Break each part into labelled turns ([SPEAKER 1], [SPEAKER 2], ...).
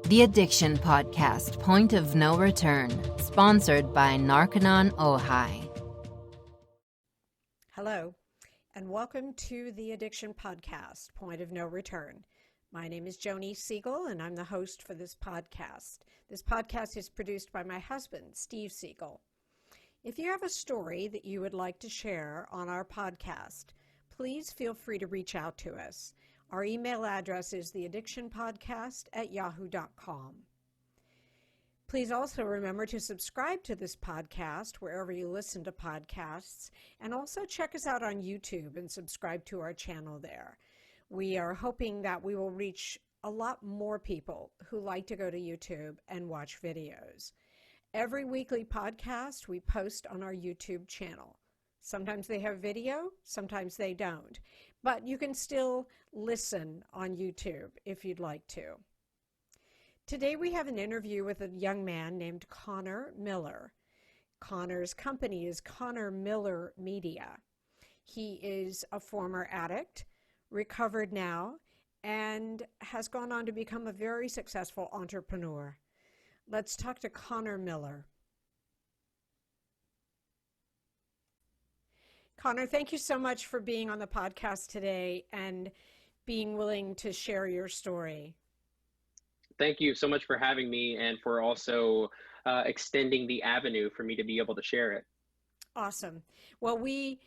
[SPEAKER 1] The Addiction Podcast, Point of No Return, sponsored by Narconon Ojai.
[SPEAKER 2] Hello, and welcome to the Addiction Podcast, Point of No Return. My name is Joni Siegel, and I'm the host for this podcast. This podcast is produced by my husband, Steve Siegel. If you have a story that you would like to share on our podcast, please feel free to reach out to us. Our email address is theaddictionpodcast@yahoo.com. Please also remember to subscribe to this podcast wherever you listen to podcasts, and also check us out on YouTube and subscribe to our channel there. We are hoping that we will reach a lot more people who like to go to YouTube and watch videos. Every weekly podcast we post on our YouTube channel. Sometimes they have video, sometimes they don't. But you can still listen on YouTube if you'd like to. Today we have an interview with a young man named Connor Miller. Connor's company is Connor Miller Media. He is a former addict, recovered now, and has gone on to become a very successful entrepreneur. Let's talk to Connor Miller. Connor, thank you so much for being on the podcast today and being willing to share your story.
[SPEAKER 3] Thank you so much for having me and for also extending the avenue for me to be able to share it.
[SPEAKER 2] Awesome. Well, we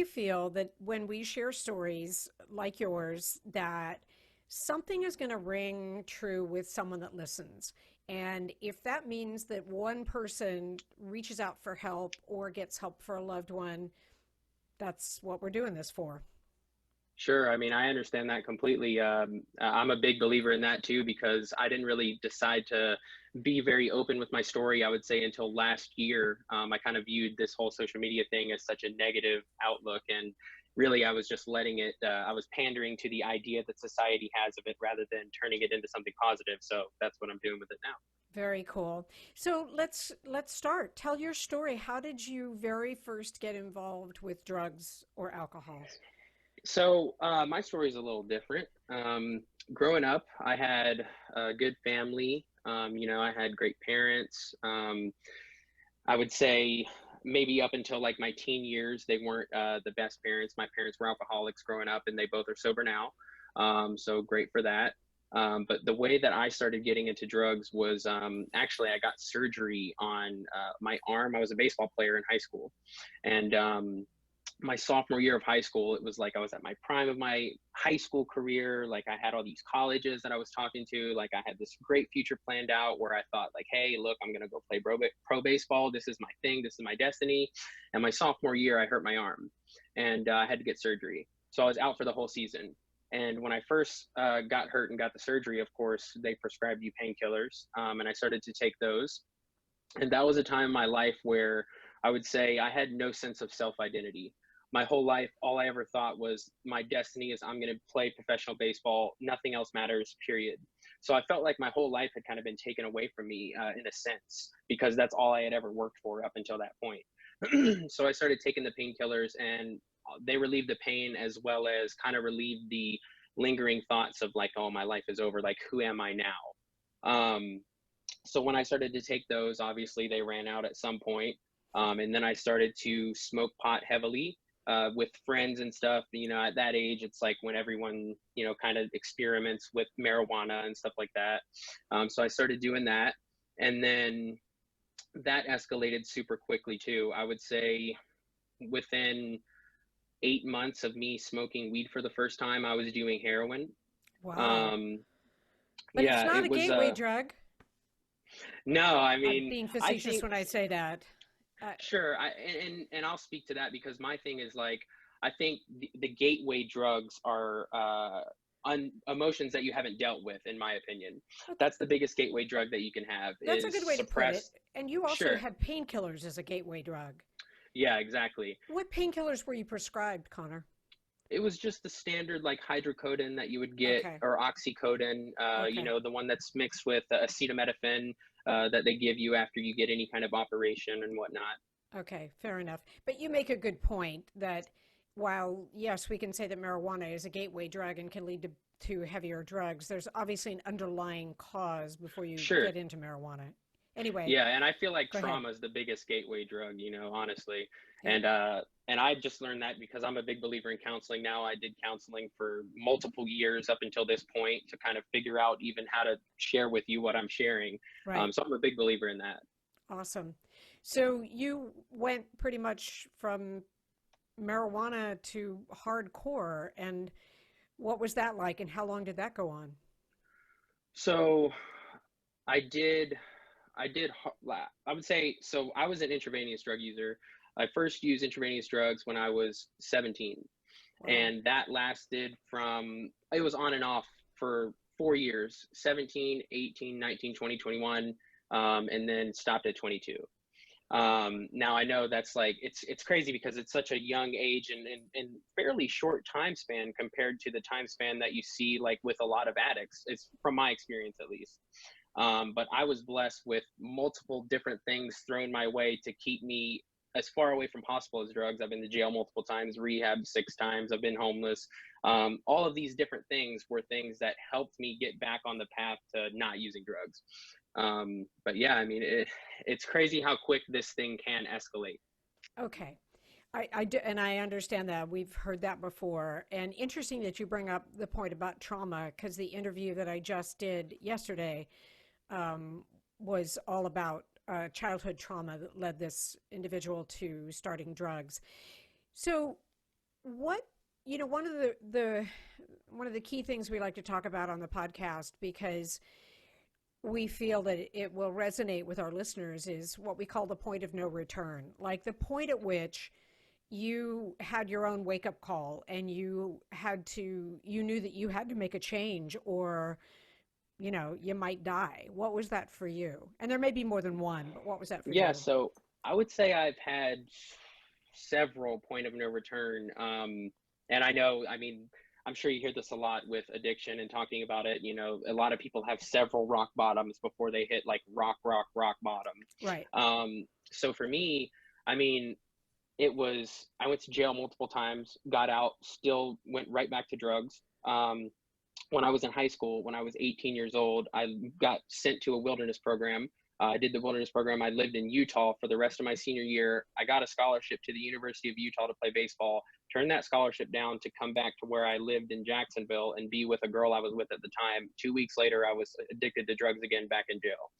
[SPEAKER 2] feel that when we share stories like yours, that something is going to ring true with someone that listens. And if that means that one person reaches out for help or gets help for a loved one, that's what we're doing this for.
[SPEAKER 3] Sure. I mean, I understand that completely. I'm a big believer in that too, because I didn't really decide to be very open with my story, I would say, until last year. I kind of viewed this whole social media thing as such a negative outlook. And really, I was just letting it, I was pandering to the idea that society has of it rather than turning it into something positive. So that's what I'm doing with it now.
[SPEAKER 2] Very cool. So let's start. Tell your story. How did you very first get involved with drugs or alcohol?
[SPEAKER 3] So my story is a little different. Growing up, I had a good family. I had great parents. I would say maybe up until like my teen years, they weren't the best parents. My parents were alcoholics growing up, and they both are sober now. So great for that. But the way that I started getting into drugs was actually I got surgery on my arm. I was a baseball player in high school. And my sophomore year of high school, it was like I was at my prime of my high school career. Like I had all these colleges that I was talking to. Like I had this great future planned out where I thought like, hey, look, I'm going to go play pro baseball. This is my thing. This is my destiny. And my sophomore year, I hurt my arm and I had to get surgery. So I was out for the whole season. And when I first got hurt and got the surgery, of course, they prescribed you painkillers, and I started to take those. And that was a time in my life where I would say I had no sense of self-identity. My whole life, all I ever thought was my destiny is I'm going to play professional baseball. Nothing else matters, period. So I felt like my whole life had kind of been taken away from me in a sense, because that's all I had ever worked for up until that point. So I started taking the painkillers, and they relieved the pain as well as kind of relieved the lingering thoughts of like, oh, my life is over. Like, who am I now? So when I started to take those, obviously they ran out at some point. And then I started to smoke pot heavily with friends and stuff. At that age, it's like when everyone, kind of experiments with marijuana and stuff like that. So I started doing that. And then that escalated super quickly too. I would say within 8 months of me smoking weed for the first time, I was doing heroin.
[SPEAKER 2] Wow. But it's not a gateway drug.
[SPEAKER 3] No, I mean,
[SPEAKER 2] I'm being facetious when I say that.
[SPEAKER 3] Sure. And I'll speak to that because my thing is like, I think the gateway drugs are emotions that you haven't dealt with, in my opinion. That's the biggest gateway drug that you can have.
[SPEAKER 2] That's a good way to put it. And you also
[SPEAKER 3] Sure.
[SPEAKER 2] had painkillers as a gateway drug.
[SPEAKER 3] Yeah, exactly.
[SPEAKER 2] What painkillers were you prescribed, Connor?
[SPEAKER 3] It was just the standard like hydrocodone that you would get, or oxycodone, the one that's mixed with acetaminophen that they give you after you get any kind of operation and whatnot.
[SPEAKER 2] Okay, fair enough. But you make a good point that while, yes, we can say that marijuana is a gateway drug and can lead to heavier drugs, there's obviously an underlying cause before you
[SPEAKER 3] Sure.
[SPEAKER 2] get into marijuana. Anyway,
[SPEAKER 3] Yeah, and I feel like
[SPEAKER 2] go ahead.
[SPEAKER 3] trauma is the biggest gateway drug, you know, honestly.
[SPEAKER 2] Yeah.
[SPEAKER 3] And I just learned that because I'm a big believer in counseling now. I did counseling for multiple years up until this point to kind of figure out even how to share with you what I'm sharing.
[SPEAKER 2] Right.
[SPEAKER 3] So I'm a big believer in that.
[SPEAKER 2] Awesome. So you went pretty much from marijuana to hardcore, and what was that like, and how long did that go on?
[SPEAKER 3] So I did I would say, so I was an intravenous drug user. I first used intravenous drugs when I was 17,
[SPEAKER 2] Wow.
[SPEAKER 3] and that lasted from, it was on and off for 4 years, 17, 18, 19, 20, 21, and then stopped at 22. Now I know that's like, it's crazy because it's such a young age and fairly short time span compared to the time span that you see like with a lot of addicts. It's from my experience at least. But I was blessed with multiple different things thrown my way to keep me as far away from possible as drugs. I've been to jail multiple times, rehab 6 times, I've been homeless. All of these different things were things that helped me get back on the path to not using drugs. But yeah, I mean, it's crazy how quick this thing can escalate.
[SPEAKER 2] Okay. I do, and I understand that. We've heard that before. And interesting that you bring up the point about trauma, because the interview that I just did yesterday was all about childhood trauma that led this individual to starting drugs. So, what one of the key things we like to talk about on the podcast, because we feel that it will resonate with our listeners, is what we call the point of no return, like the point at which you had your own wake up call and you knew that you had to make a change, or you might die. What was that for you? And there may be more than one, but what was that for
[SPEAKER 3] Yeah,
[SPEAKER 2] you?
[SPEAKER 3] so I would say I've had several point of no return. And I know, I mean, I'm sure you hear this a lot with addiction and talking about it. You know, a lot of people have several rock bottoms before they hit like rock bottom.
[SPEAKER 2] Right.
[SPEAKER 3] So for me, I mean, I went to jail multiple times, got out, still went right back to drugs. When I was in high school, when I was 18 years old, I got sent to a wilderness program. I did the wilderness program. I lived in Utah for the rest of my senior year. I got a scholarship to the University of Utah to play baseball, turned that scholarship down to come back to where I lived in Jacksonville and be with a girl I was with at the time. 2 weeks later, I was addicted to drugs again, back in jail.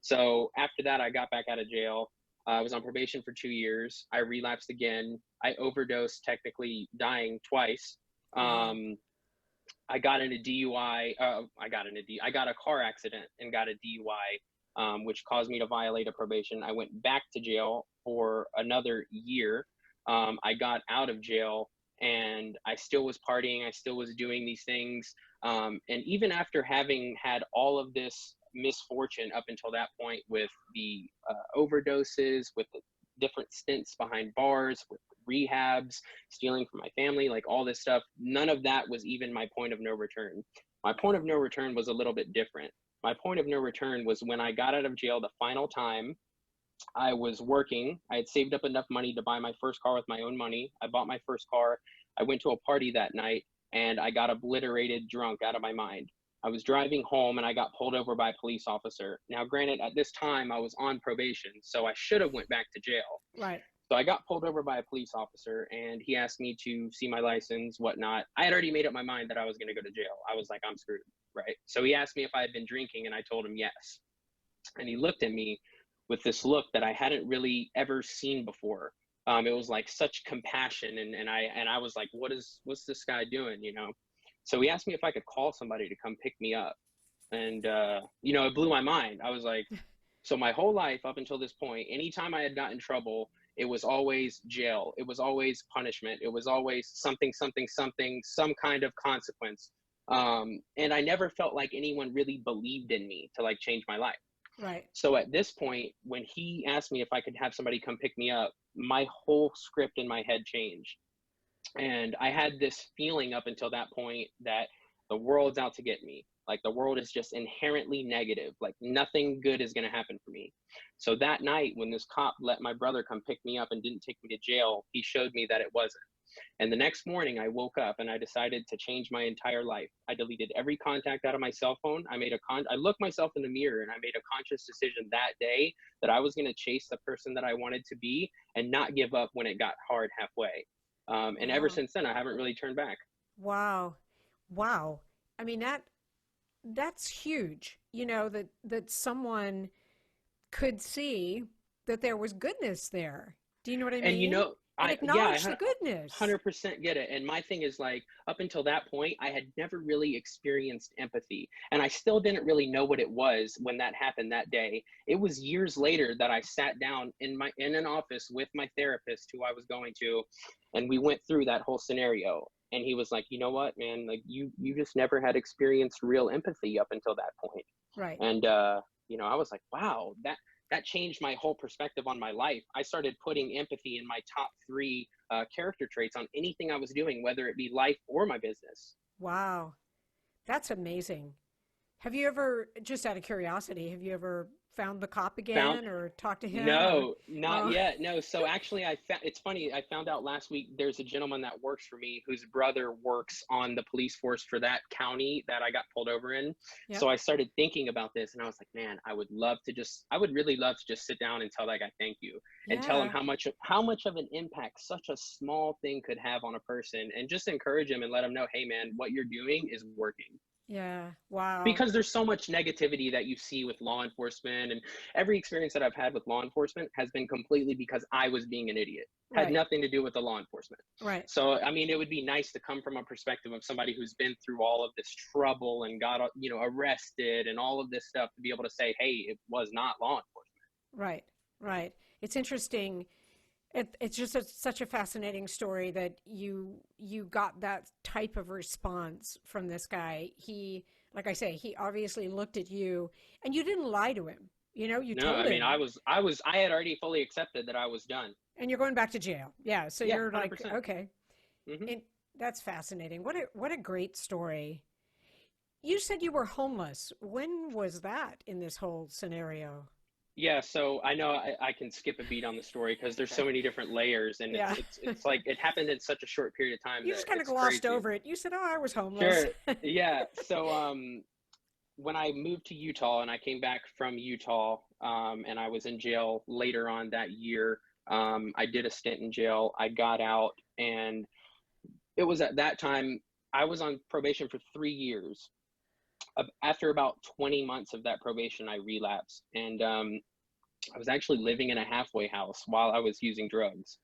[SPEAKER 3] So after that, I got back out of jail. I was on probation for 2 years. I relapsed again. I overdosed, technically dying twice.
[SPEAKER 2] Wow.
[SPEAKER 3] I got in a DUI. I got a car accident and got a DUI, which caused me to violate a probation. I went back to jail for another year. I got out of jail and I still was partying. I still was doing these things. And even after having had all of this misfortune up until that point with the overdoses, with the different stints behind bars, with rehabs, stealing from my family, like all this stuff, none of that was even my point of no return. My point of no return was a little bit different. My point of no return was when I got out of jail the final time. I was working. I had saved up enough money to buy my first car with my own money. I bought my first car. I went to a party that night and I got obliterated drunk out of my mind. I was driving home and I got pulled over by a police officer. Now, granted, at this time I was on probation, so I should have went back to jail.
[SPEAKER 2] Right.
[SPEAKER 3] So I got pulled over by a police officer and he asked me to see my license, whatnot. I had already made up my mind that I was going to go to jail. I was like, I'm screwed, right? So he asked me if I had been drinking and I told him yes. And he looked at me with this look that I hadn't really ever seen before. It was like such compassion. And I was like, what's this guy doing? You know? So he asked me if I could call somebody to come pick me up. And, it blew my mind. I was like, so my whole life up until this point, anytime I had gotten in trouble, it was always jail. It was always punishment. It was always something, some kind of consequence. And I never felt like anyone really believed in me to like change my life.
[SPEAKER 2] Right.
[SPEAKER 3] So at this point, when he asked me if I could have somebody come pick me up, my whole script in my head changed. And I had this feeling up until that point that the world's out to get me. Like the world is just inherently negative. Like nothing good is going to happen for me. So that night when this cop let my brother come pick me up and didn't take me to jail, he showed me that it wasn't. And the next morning I woke up and I decided to change my entire life. I deleted every contact out of my cell phone. I looked myself in the mirror and I made a conscious decision that day that I was going to chase the person that I wanted to be and not give up when it got hard halfway. And ever
[SPEAKER 2] Wow.
[SPEAKER 3] since then, I haven't really turned back.
[SPEAKER 2] Wow. Wow. I mean, that's huge, that someone could see that there was goodness there. Do you know what I
[SPEAKER 3] And
[SPEAKER 2] mean? And
[SPEAKER 3] yeah,
[SPEAKER 2] acknowledge the goodness.
[SPEAKER 3] 100% get it. And my thing is like, up until that point, I had never really experienced empathy. And I still didn't really know what it was when that happened that day. It was years later that I sat down in an office with my therapist who I was going to, and we went through that whole scenario. And he was like, you know what, man, like you just never had experienced real empathy up until that point.
[SPEAKER 2] Right.
[SPEAKER 3] And I was like, wow, that changed my whole perspective on my life. I started putting empathy in my top 3 character traits on anything I was doing, whether it be life or my business.
[SPEAKER 2] Wow. That's amazing. Have you ever, just out of curiosity, have you ever found the cop
[SPEAKER 3] Found
[SPEAKER 2] again or talked to him or
[SPEAKER 3] No, not
[SPEAKER 2] oh,
[SPEAKER 3] yet. No. So actually, it's funny. I found out last week there's a gentleman that works for me whose brother works on the police force for that county that I got pulled over in.
[SPEAKER 2] yep.
[SPEAKER 3] So I started thinking about this, and I was like, man, I would really love to just sit down and tell that guy thank you, and tell him
[SPEAKER 2] Yeah.
[SPEAKER 3] how much of an impact such a small thing could have on a person, and just encourage him and let him know, hey, man, what you're doing is working.
[SPEAKER 2] Yeah. Wow.
[SPEAKER 3] Because there's so much negativity that you see with law enforcement, and every experience that I've had with law enforcement has been completely because I was being an idiot. Had
[SPEAKER 2] Right.
[SPEAKER 3] nothing to do with the law enforcement.
[SPEAKER 2] Right.
[SPEAKER 3] So I mean, it would be nice to come from a perspective of somebody who's been through all of this trouble and got arrested and all of this stuff, to be able to say, hey, it was not law enforcement.
[SPEAKER 2] Right. Right. It's interesting. It's just such a fascinating story that you got that type of response from this guy. He, like I say, he obviously looked at you, and you didn't lie to him. You
[SPEAKER 3] No,
[SPEAKER 2] told
[SPEAKER 3] I mean,
[SPEAKER 2] him,
[SPEAKER 3] I had already fully accepted that I was done.
[SPEAKER 2] and you're going back to jail. Yeah, so
[SPEAKER 3] Yeah,
[SPEAKER 2] you're like,
[SPEAKER 3] 100%.
[SPEAKER 2] okay,
[SPEAKER 3] Hmm.
[SPEAKER 2] and that's fascinating. What a great story. You said you were homeless. When was that in this whole scenario?
[SPEAKER 3] Yeah, so I know I can skip a beat on the story because there's so many different layers, and
[SPEAKER 2] Yeah.
[SPEAKER 3] it's like it happened in such a short period of time
[SPEAKER 2] You
[SPEAKER 3] that
[SPEAKER 2] just kind of
[SPEAKER 3] it's
[SPEAKER 2] glossed
[SPEAKER 3] crazy.
[SPEAKER 2] over it. You said, "Oh, I was homeless."
[SPEAKER 3] Sure. Yeah. So when I moved to Utah and I came back from Utah, and I was in jail later on that year, I did a stint in jail. I got out, and it was at that time I was on probation for 3 years. After about 20 months of that probation, I relapsed, and I was actually living in a halfway house while I was using drugs,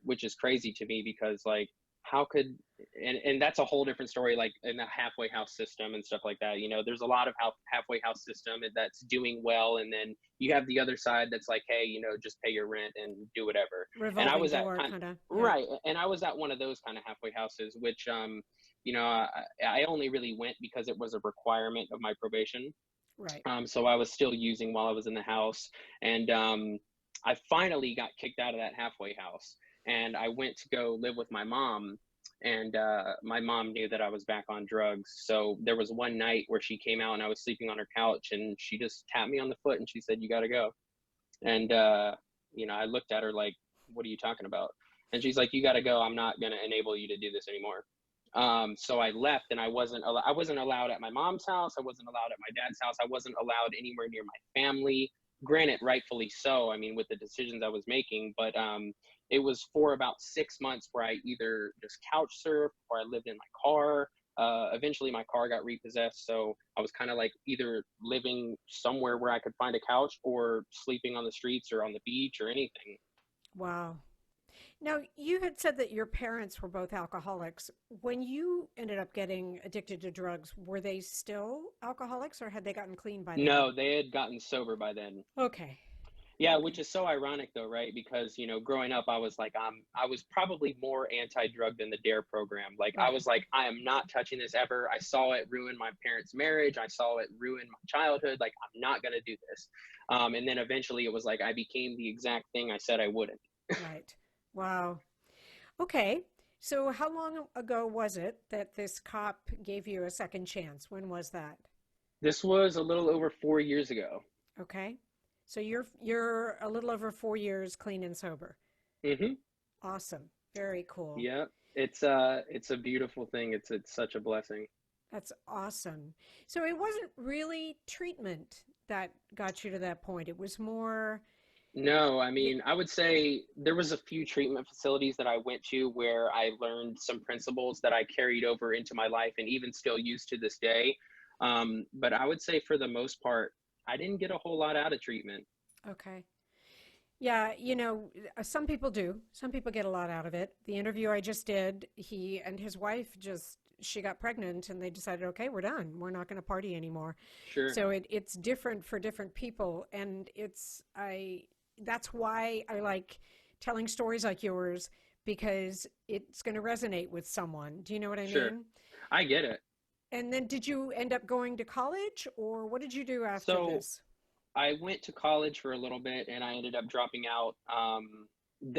[SPEAKER 3] which is crazy to me because like how could and that's a whole different story. Like in the halfway house system and stuff like that, there's a lot of halfway house system that's doing well, and then you have the other side that's like, hey, just pay your rent and do whatever. And I
[SPEAKER 2] Revolving
[SPEAKER 3] was at
[SPEAKER 2] door, kind of. Yeah.
[SPEAKER 3] right, and I was at one of those kind of halfway houses, which I only really went because it was a requirement of my probation.
[SPEAKER 2] Right.
[SPEAKER 3] So I was still using while I was in the house. And I finally got kicked out of that halfway house. And I went to go live with my mom. And my mom knew that I was back on drugs. So there was one night where she came out and I was sleeping on her couch, and she just tapped me on the foot and she said, you got to go. And, I looked at her like, what are you talking about? And she's like, you got to go. I'm not going to enable you to do this anymore. So I left, and I wasn't allowed at my mom's house. I wasn't allowed at my dad's house. I wasn't allowed anywhere near my family. Granted, rightfully so. I mean, with the decisions I was making, but it was for about 6 months where I either just couch surfed or I lived in my car. Eventually, my car got repossessed, so I was kind of like either living somewhere where I could find a couch or sleeping on the streets or on the beach or anything.
[SPEAKER 2] Wow. Now, you had said that your parents were both alcoholics. When you ended up getting addicted to drugs, were they still alcoholics or had they gotten clean by then?
[SPEAKER 3] No, they had gotten sober by then.
[SPEAKER 2] Okay.
[SPEAKER 3] Yeah, which
[SPEAKER 2] Okay.
[SPEAKER 3] is so ironic though, right? Because, growing up, I was like, I was probably more anti-drug than the DARE program. Like, I
[SPEAKER 2] Right.
[SPEAKER 3] was like, I am not touching this ever. I saw it ruin my parents' marriage. I saw it ruin my childhood. Like, I'm not going to do this. And then eventually it was like, I became the exact thing I said I wouldn't.
[SPEAKER 2] Right. Wow. Okay. So, how long ago was it that this cop gave you a second chance? When was that?
[SPEAKER 3] This was a little over 4 years ago.
[SPEAKER 2] Okay. So you're a little over 4 years clean and sober.
[SPEAKER 3] Hmm.
[SPEAKER 2] Awesome. Very cool.
[SPEAKER 3] Yeah, it's a beautiful thing. It's such a blessing.
[SPEAKER 2] That's awesome. So it wasn't really treatment that got you to that point. It was more
[SPEAKER 3] No, I
[SPEAKER 2] the
[SPEAKER 3] mean, I would say there was a few treatment facilities that I went to where I learned some principles that I carried over into my life and even still use to this day. But I would say for the most part, I didn't get a whole lot out of treatment.
[SPEAKER 2] okay. Yeah, some people do. Some people get a lot out of it. The interview I just did, he and his wife she got pregnant and they decided, okay, we're done. We're not going to party anymore.
[SPEAKER 3] Sure,
[SPEAKER 2] So it's different for different people. And that's why I like telling stories like yours because it's going to resonate with someone. Do you know what I
[SPEAKER 3] sure.
[SPEAKER 2] mean?
[SPEAKER 3] I get it.
[SPEAKER 2] And then did you end up going to college or what did you do after
[SPEAKER 3] So
[SPEAKER 2] this?
[SPEAKER 3] I went to college for a little bit and I ended up dropping out.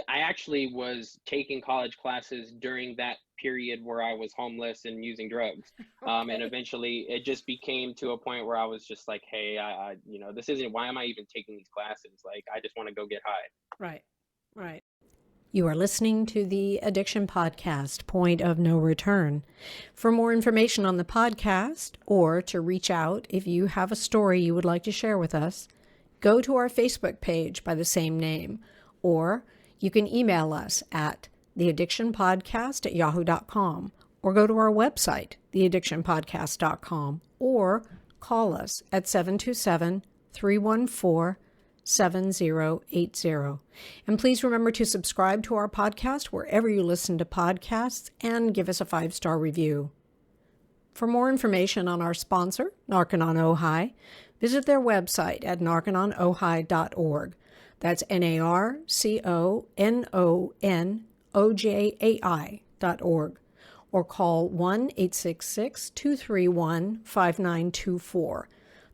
[SPEAKER 3] I actually was taking college classes during that period where I was homeless and using drugs. And
[SPEAKER 2] Okay.
[SPEAKER 3] eventually it just became to a point where I was just like, hey, this isn't, why am I even taking these classes? Like, I just want to go get high.
[SPEAKER 2] Right. Right. You are listening to the Addiction Podcast, Point of No Return. For more information on the podcast or to reach out if you have a story you would like to share with us, go to our Facebook page by the same name, or you can email us at theaddictionpodcast@yahoo.com, or go to our website, theaddictionpodcast.com, or call us at 727-314-7080. And please remember to subscribe to our podcast wherever you listen to podcasts and give us a 5-star review. For more information on our sponsor, Narconon Ojai, visit their website at narcononohai.org. That's NARCONONOJAI.org. Or call 1-866-231-5924.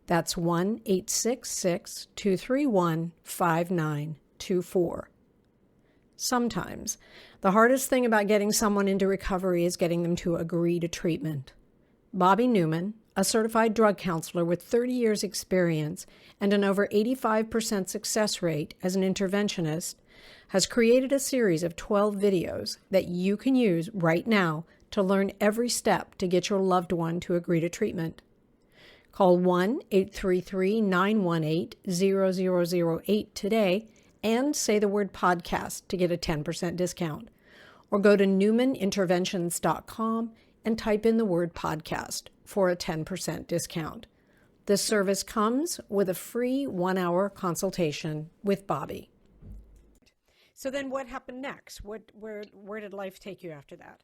[SPEAKER 2] That's 1-866-231-5924. Sometimes, the hardest thing about getting someone into recovery is getting them to agree to treatment. Bobby Newman, a certified drug counselor with 30 years' experience and an over 85% success rate as an interventionist, has created a series of 12 videos that you can use right now to learn every step to get your loved one to agree to treatment. Call 1-833-918-0008 today and say the word podcast to get a 10% discount. Or go to newmaninterventions.com and type in the word podcast for a 10% discount. This service comes with a free 1-hour consultation with Bobby. So then what happened next? Where did life take you after that?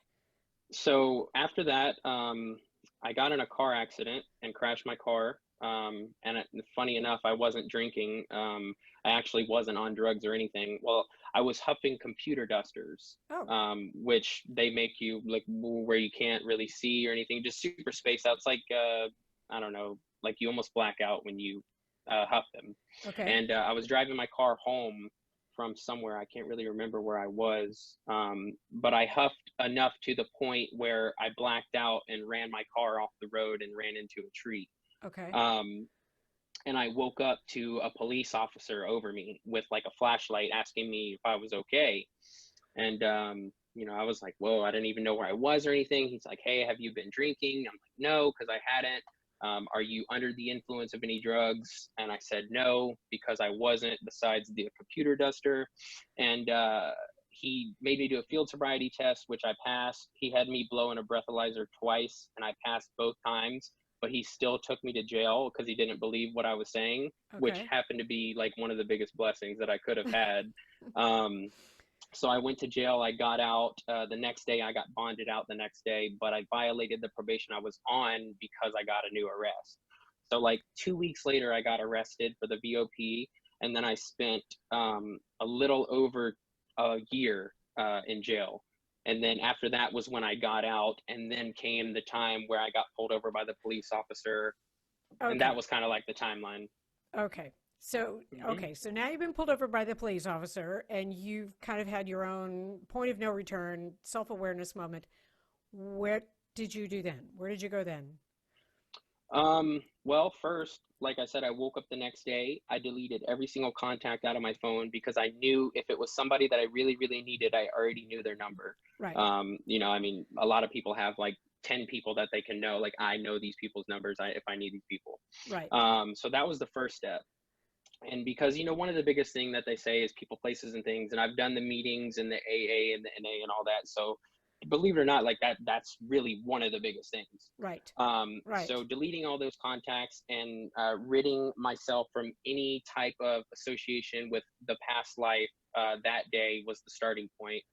[SPEAKER 3] So after that, I got in a car accident and crashed my car. Funny enough, I wasn't drinking. I actually wasn't on drugs or anything. Well, I was huffing computer dusters,
[SPEAKER 2] Oh,
[SPEAKER 3] which they make you like where you can't really see or anything, just super spaced out. It's like, I don't know, like you almost black out when you huff them.
[SPEAKER 2] okay.
[SPEAKER 3] And I was driving my car home from somewhere. I can't really remember where I was, but I huffed enough to the point where I blacked out and ran my car off the road and ran into a tree.
[SPEAKER 2] Okay.
[SPEAKER 3] And I woke up to a police officer over me with like a flashlight asking me if I was okay. And, I was like, whoa, I didn't even know where I was or anything. He's like, hey, have you been drinking? I'm like, no, because I hadn't. Are you under the influence of any drugs? And I said no, because I wasn't, besides the computer duster. And he made me do a field sobriety test, which I passed. He had me blow in a breathalyzer twice, and I passed both times. But he still took me to jail because he didn't believe what I was saying, which
[SPEAKER 2] Okay.
[SPEAKER 3] happened to be like one of the biggest blessings that I could have had. So I went to jail. I got out the next day. I got bonded out the next day, but I violated the probation I was on because I got a new arrest. So like 2 weeks later, I got arrested for the VOP, and then I spent a little over a year in jail. And then after that was when I got out, and then came the time where I got pulled over by the police officer, and that
[SPEAKER 2] Okay.
[SPEAKER 3] was kind of like the timeline.
[SPEAKER 2] Okay. So,
[SPEAKER 3] Hmm.
[SPEAKER 2] okay. So now you've been pulled over by the police officer and you've kind of had your own point of no return, self-awareness moment. What did you do then? Where did you go then?
[SPEAKER 3] Well, first, like I said, I woke up the next day. I deleted every single contact out of my phone because I knew if it was somebody that I really, really needed, I already knew their number.
[SPEAKER 2] Right.
[SPEAKER 3] I mean, a lot of people have like 10 people that they can know. Like I know these people's numbers if I need these people.
[SPEAKER 2] Right.
[SPEAKER 3] So that was the first step. And because, one of the biggest thing that they say is people, places, and things. And I've done the meetings and the AA and the NA and all that. So believe it or not, like that's really one of the biggest things.
[SPEAKER 2] Right.
[SPEAKER 3] So deleting all those contacts and ridding myself from any type of association with the past life that day was the starting point.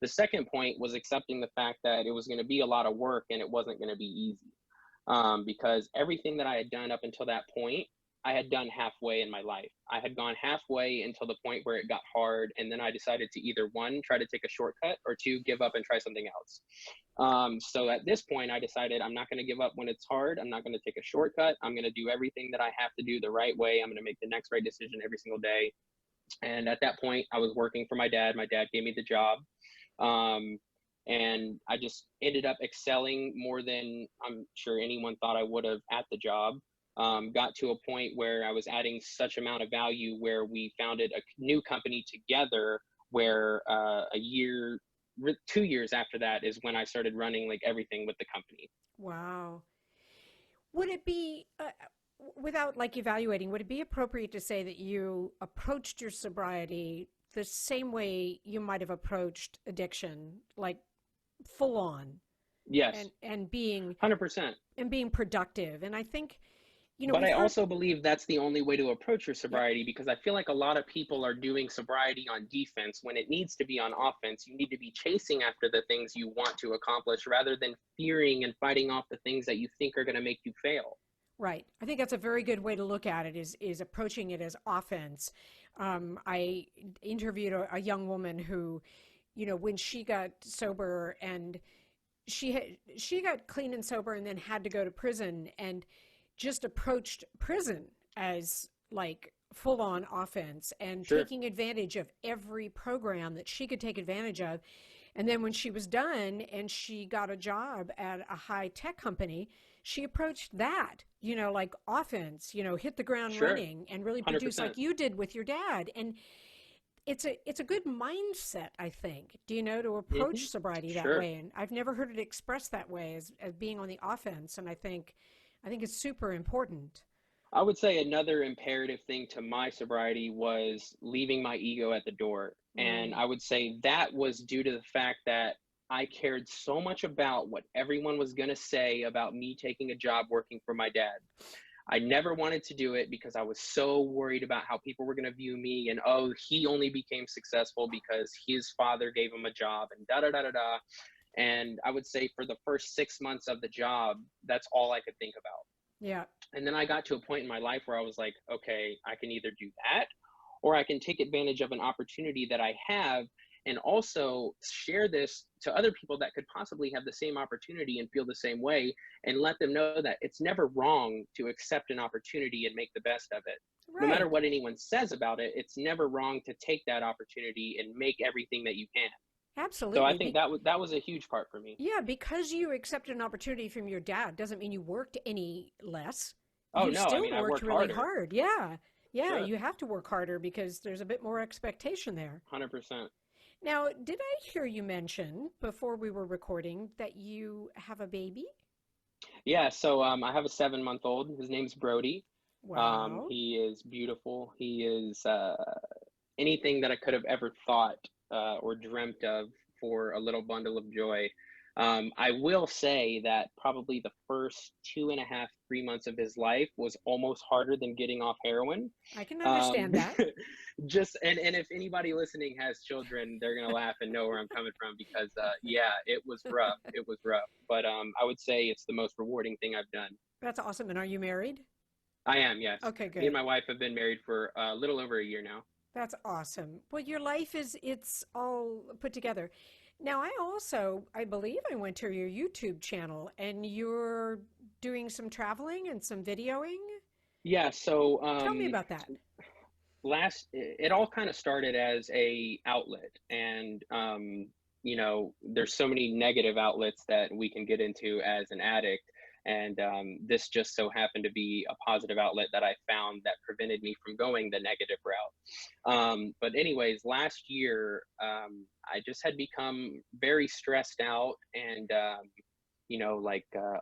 [SPEAKER 3] The second point was accepting the fact that it was going to be a lot of work and it wasn't going to be easy, because everything that I had done up until that point, I had done halfway in my life. I had gone halfway until the point where it got hard. And then I decided to either one, try to take a shortcut, or two, give up and try something else. So at this point, I decided I'm not going to give up when it's hard. I'm not going to take a shortcut. I'm going to do everything that I have to do the right way. I'm going to make the next right decision every single day. And at that point, I was working for my dad. My dad gave me the job. And I just ended up excelling more than I'm sure anyone thought I would have at the job. Got to a point where I was adding such amount of value where we founded a new company together where 2 years after that is when I started running like everything with the company.
[SPEAKER 2] Wow. Would it be, without like evaluating, would it be appropriate to say that you approached your sobriety the same way you might have approached addiction, like full on?
[SPEAKER 3] Yes.
[SPEAKER 2] And being
[SPEAKER 3] 100%.
[SPEAKER 2] And being productive. And I think,
[SPEAKER 3] but I also believe that's the only way to approach your sobriety, because I feel like a lot of people are doing sobriety on defense when it needs to be on offense. You need to be chasing after the things you want to accomplish rather than fearing and fighting off the things that you think are going to make you fail.
[SPEAKER 2] Right. I think that's a very good way to look at it, is approaching it as offense. I interviewed a young woman who, when she got sober and she got clean and sober and then had to go to prison, and just approached prison as like full on offense and
[SPEAKER 3] Sure.
[SPEAKER 2] taking advantage of every program that she could take advantage of. And then when she was done and she got a job at a high tech company, she approached that, like offense, hit the ground
[SPEAKER 3] Sure.
[SPEAKER 2] running and really produce
[SPEAKER 3] 100%.
[SPEAKER 2] like you did with your dad. And it's a good mindset, I think, to approach sobriety that
[SPEAKER 3] Sure.
[SPEAKER 2] way. And I've never heard it expressed that way, as being on the offense. And I think it's super important.
[SPEAKER 3] I would say another imperative thing to my sobriety was leaving my ego at the door. And I would say that was due to the fact that I cared so much about what everyone was going to say about me taking a job working for my dad. I never wanted to do it because I was so worried about how people were going to view me, and, oh, he only became successful because his father gave him a job, and da da da da da. And I would say for the first 6 months of the job, that's all I could think about.
[SPEAKER 2] Yeah.
[SPEAKER 3] And then I got to a point in my life where I was like, okay, I can either do that, or I can take advantage of an opportunity that I have and also share this to other people that could possibly have the same opportunity and feel the same way, and let them know that it's never wrong to accept an opportunity and make the best of it.
[SPEAKER 2] Right.
[SPEAKER 3] No matter what anyone says about it, it's never wrong to take that opportunity and make everything that you can.
[SPEAKER 2] Absolutely.
[SPEAKER 3] So I think that was a huge part for me.
[SPEAKER 2] Yeah, because you accepted an opportunity from your dad doesn't mean you worked any less.
[SPEAKER 3] Oh,
[SPEAKER 2] you
[SPEAKER 3] no,
[SPEAKER 2] still
[SPEAKER 3] I mean, I worked
[SPEAKER 2] really
[SPEAKER 3] harder.
[SPEAKER 2] hard. Yeah. Yeah,
[SPEAKER 3] Sure.
[SPEAKER 2] you have to work harder because there's a bit more expectation there.
[SPEAKER 3] 100%.
[SPEAKER 2] Now, did I hear you mention before we were recording that you have a baby?
[SPEAKER 3] Yeah, so I have a 7-month-old. His name's Brody.
[SPEAKER 2] Wow.
[SPEAKER 3] He is beautiful. He is anything that I could have ever thought or dreamt of for a little bundle of joy. I will say that probably the first 2.5, 3 months of his life was almost harder than getting off heroin.
[SPEAKER 2] I can understand that.
[SPEAKER 3] And if anybody listening has children, they're gonna laugh and know where I'm coming from, because yeah, it was rough. It was rough. But I would say it's the most rewarding thing I've done.
[SPEAKER 2] That's awesome. And are you married?
[SPEAKER 3] I am, yes.
[SPEAKER 2] Okay, good.
[SPEAKER 3] Me and my wife have been married for a little over a year now.
[SPEAKER 2] That's awesome. Well, your life it's all put together. Now, I believe I went to your YouTube channel, and you're doing some traveling and some videoing.
[SPEAKER 3] Yeah, so
[SPEAKER 2] Tell me about that.
[SPEAKER 3] It all kind of started as a outlet, and there's so many negative outlets that we can get into as an addict. And this just so happened to be a positive outlet that I found that prevented me from going the negative route. But anyways, last year, I just had become very stressed out and,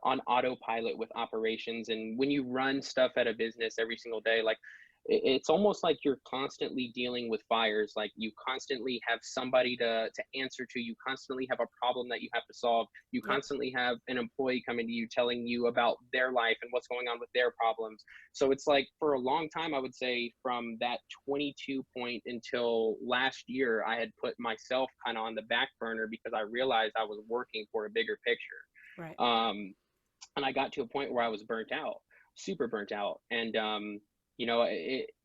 [SPEAKER 3] on autopilot with operations. And when you run stuff at a business every single day, like it's almost like you're constantly dealing with fires. Like you constantly have somebody to answer to, you constantly have a problem that you have to solve, you
[SPEAKER 2] Yep.
[SPEAKER 3] constantly have an employee coming to you telling you about their life and what's going on with their problems. So it's like for a long time, I would say from that 22 point until last year, I had put myself kind of on the back burner because I realized I was working for a bigger picture.
[SPEAKER 2] Right.
[SPEAKER 3] And I got to a point where I was burnt out, super burnt out. And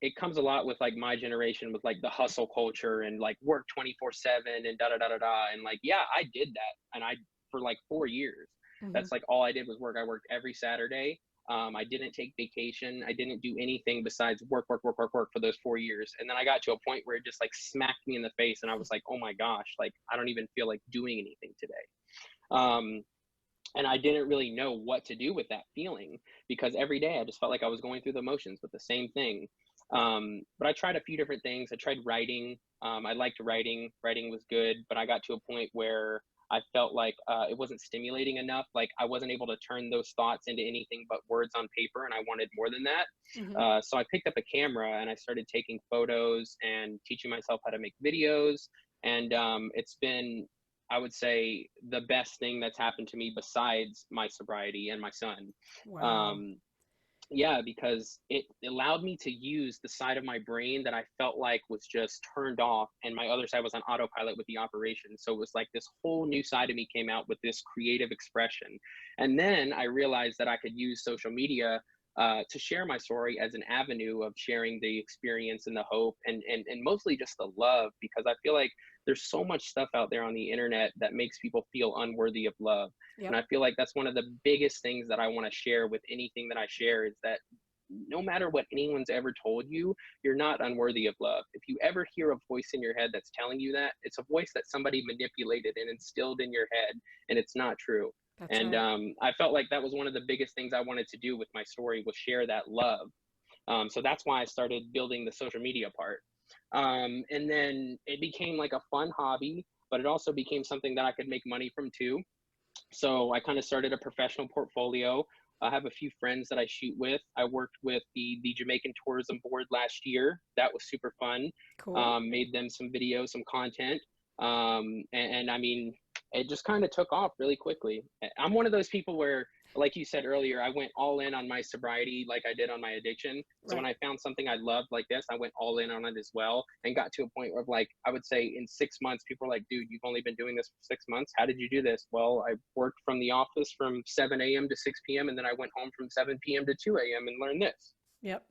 [SPEAKER 3] it comes a lot with like my generation with like the hustle culture and like work 24/7 and da da da da da. And like, yeah, I did that. And I, for like 4 years, that's like all I did was work. I worked every Saturday. I didn't take vacation. I didn't do anything besides work for those 4 years. And then I got to a point where it just like smacked me in the face. And I was like, oh my gosh, like I don't even feel like doing anything today. And I didn't really know what to do with that feeling because every day I just felt like I was going through the motions with the same thing. But I tried a few different things. I tried writing. I liked writing. Writing was good, but I got to a point where I felt like it wasn't stimulating enough. Like I wasn't able to turn those thoughts into anything but words on paper, and I wanted more than that. So I picked up a camera and I started taking photos and teaching myself how to make videos. And it's been, I would say, the best thing that's happened to me besides my sobriety and my son.
[SPEAKER 2] Wow.
[SPEAKER 3] Yeah, because it allowed me to use the side of my brain that I felt like was just turned off, and my other side was on autopilot with the operation. So it was like this whole new side of me came out with this creative expression. And then I realized that I could use social media to share my story as an avenue of sharing the experience and the hope and mostly just the love, because I feel like there's so much stuff out there on the internet that makes people feel unworthy of love.
[SPEAKER 2] Yep.
[SPEAKER 3] And I feel like that's one of the biggest things that I want to share with anything that I share is that no matter what anyone's ever told you, you're not unworthy of love. If you ever hear a voice in your head that's telling you that, it's a voice that somebody manipulated and instilled in your head, and it's not true.
[SPEAKER 2] That's
[SPEAKER 3] And
[SPEAKER 2] right.
[SPEAKER 3] I felt like that was one of the biggest things I wanted to do with my story was share that love. So that's why I started building the social media part. And then it became like a fun hobby, but it also became something that I could make money from too. So I kind of started a professional portfolio. I have a few friends that I shoot with. I worked with the Jamaican Tourism Board last year. That was super fun.
[SPEAKER 2] Cool.
[SPEAKER 3] Made them some videos, some content. And I mean, it just kind of took off really quickly. I'm one of those people where, like you said earlier, I went all in on my sobriety like I did on my addiction. So when I found something I loved like this, I went all in on it as well, and got to a point where like, I would say in 6 months, people are like, dude, you've only been doing this for 6 months. How did you do this? Well, I worked from the office from 7 a.m. to 6 p.m. and then I went home from 7 p.m. to 2 a.m. and learned this.
[SPEAKER 2] Yep.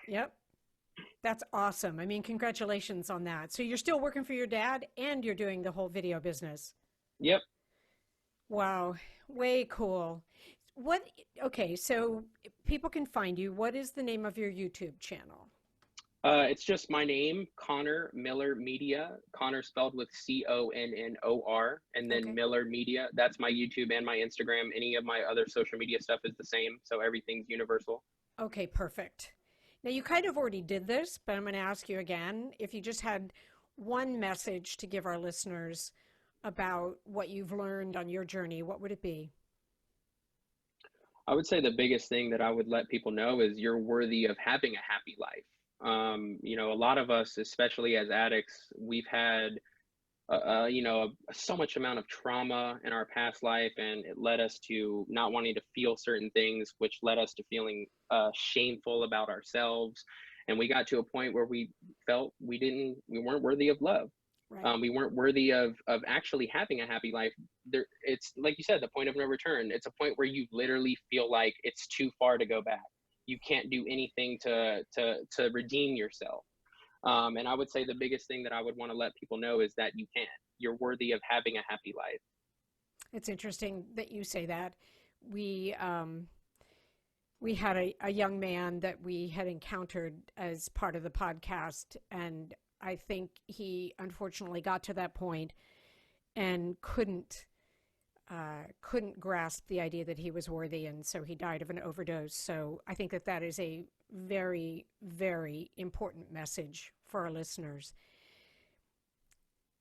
[SPEAKER 2] Yep. That's awesome. I mean, congratulations on that. So you're still working for your dad and you're doing the whole video business.
[SPEAKER 3] Yep.
[SPEAKER 2] Wow. Way cool. Okay, so people can find you. What is the name of your YouTube channel?
[SPEAKER 3] It's just my name, Connor Miller Media. Connor spelled with Connor, and then
[SPEAKER 2] Okay.
[SPEAKER 3] Miller Media. That's my YouTube and my Instagram. Any of my other social media stuff is the same, so everything's universal.
[SPEAKER 2] Okay, perfect. Now, you kind of already did this, but I'm going to ask you again. If you just had one message to give our listeners about what you've learned on your journey, what would it be?
[SPEAKER 3] I would say the biggest thing that I would let people know is you're worthy of having a happy life. A lot of us, especially as addicts, we've had so much amount of trauma in our past life, and it led us to not wanting to feel certain things, which led us to feeling shameful about ourselves. And we got to a point where we felt we weren't worthy of love.
[SPEAKER 2] Right.
[SPEAKER 3] We weren't worthy of actually having a happy life. It's like you said, the point of no return. It's a point where you literally feel like it's too far to go back. You can't do anything to redeem yourself. And I would say the biggest thing that I would want to let people know is that you can. You're worthy of having a happy life.
[SPEAKER 2] It's interesting that you say that. We had a young man that we had encountered as part of the podcast, and I think he unfortunately got to that point and couldn't couldn't grasp the idea that he was worthy, and so he died of an overdose. So I think that that is a very, very important message for our listeners.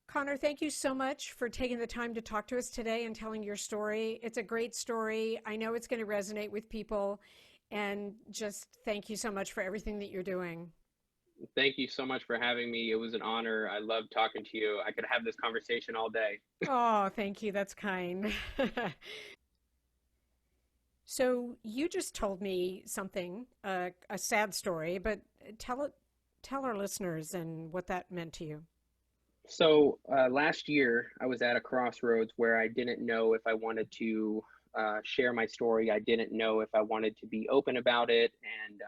[SPEAKER 2] Connor, thank you so much for taking the time to talk to us today and telling your story. It's a great story. I know it's going to resonate with people, and just thank you so much for everything that you're doing.
[SPEAKER 3] Thank you so much for having me. It was an honor. I loved talking to you. I could have this conversation all day.
[SPEAKER 2] Oh, thank you. That's kind. So you just told me something, a sad story, but tell our listeners and what that meant to you.
[SPEAKER 3] So last year, I was at a crossroads where I didn't know if I wanted to share my story. I didn't know if I wanted to be open about it. And,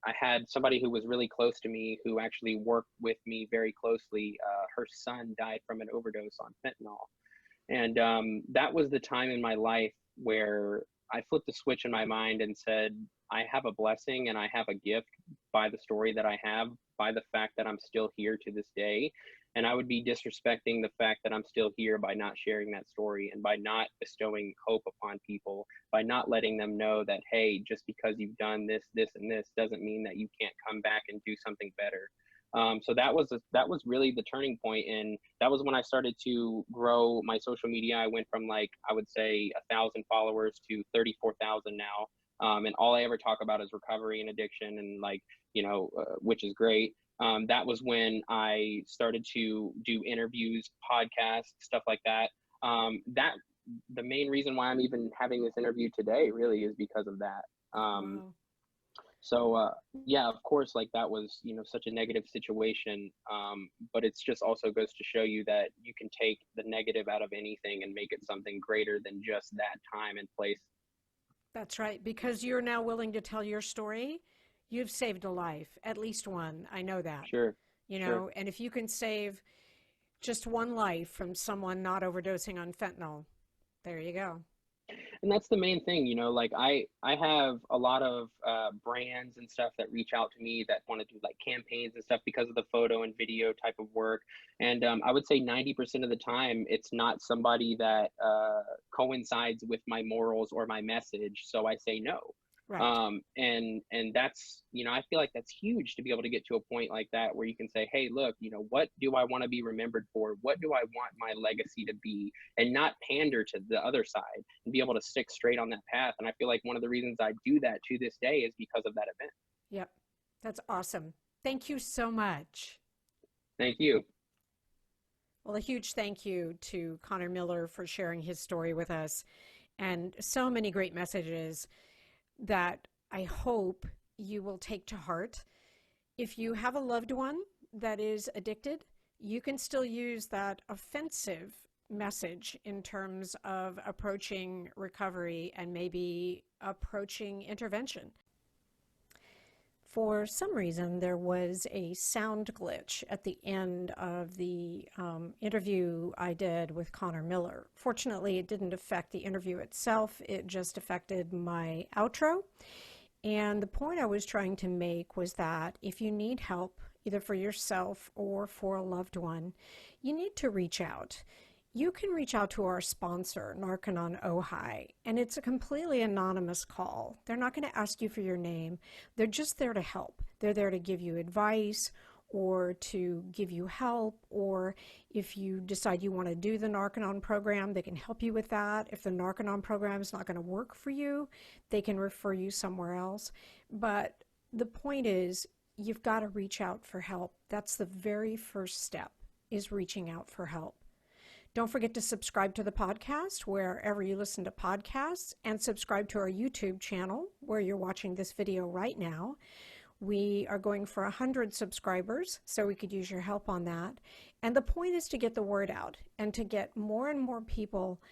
[SPEAKER 3] I had somebody who was really close to me who actually worked with me very closely. Her son died from an overdose on fentanyl. And that was the time in my life where I flipped the switch in my mind and said, I have a blessing and I have a gift by the story that I have, by the fact that I'm still here to this day. And I would be disrespecting the fact that I'm still here by not sharing that story and by not bestowing hope upon people, by not letting them know that, hey, just because you've done this, this, and this doesn't mean that you can't come back and do something better. So that was really the turning point, and that was when I started to grow my social media. I went from, like, I would say 1,000 followers to 34,000 now, and all I ever talk about is recovery and addiction, and which is great. That was when I started to do interviews, podcasts, stuff like that. The main reason why I'm even having this interview today really is because of that.
[SPEAKER 2] Wow.
[SPEAKER 3] So yeah, of course, like, that was, such a negative situation. But it's just also goes to show you that you can take the negative out of anything and make it something greater than just that time and place.
[SPEAKER 2] That's right. Because you're now willing to tell your story, you've saved a life, at least one. I know that.
[SPEAKER 3] Sure.
[SPEAKER 2] Sure. And if you can save just one life from someone not overdosing on fentanyl, there you go.
[SPEAKER 3] And that's the main thing, like, I have a lot of brands and stuff that reach out to me that want to do, like, campaigns and stuff because of the photo and video type of work. And I would say 90% of the time, it's not somebody that coincides with my morals or my message. So I say no.
[SPEAKER 2] Right.
[SPEAKER 3] And that's, I feel like that's huge to be able to get to a point like that where you can say, hey, look, what do I want to be remembered for? What do I want my legacy to be? And not pander to the other side and be able to stick straight on that path. And I feel like one of the reasons I do that to this day is because of that event.
[SPEAKER 2] Yep. That's awesome. Thank you so much.
[SPEAKER 3] Thank you.
[SPEAKER 2] Well, a huge thank you to Connor Miller for sharing his story with us, and so many great messages that I hope you will take to heart. If you have a loved one that is addicted, you can still use that offensive message in terms of approaching recovery and maybe approaching intervention. For some reason, there was a sound glitch at the end of the interview I did with Connor Miller. Fortunately, it didn't affect the interview itself. It just affected my outro. And the point I was trying to make was that if you need help, either for yourself or for a loved one, you need to reach out. You can reach out to our sponsor, Narconon Ojai, and it's a completely anonymous call. They're not going to ask you for your name. They're just there to help. They're there to give you advice or to give you help, or if you decide you want to do the Narconon program, they can help you with that. If the Narconon program is not going to work for you, they can refer you somewhere else. But the point is, you've got to reach out for help. That's the very first step, is reaching out for help. Don't forget to subscribe to the podcast wherever you listen to podcasts, and subscribe to our YouTube channel where you're watching this video right now. We are going for 100 subscribers, so we could use your help on that. And the point is to get the word out and to get more and more people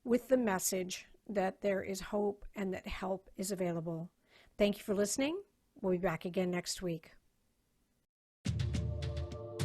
[SPEAKER 2] with the message that there is hope and that help is available. Thank you for listening. We'll be back again next week.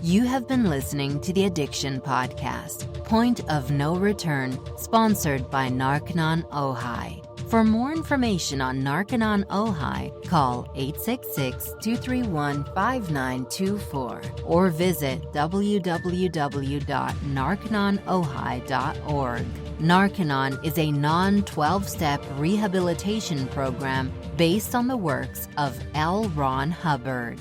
[SPEAKER 1] You have been listening to the Addiction Podcast, Point of No Return, sponsored by Narconon Ojai. For more information on Narconon Ojai, call 866-231-5924 or visit www.narcononohai.org. Narconon is a non-12-step rehabilitation program based on the works of L. Ron Hubbard.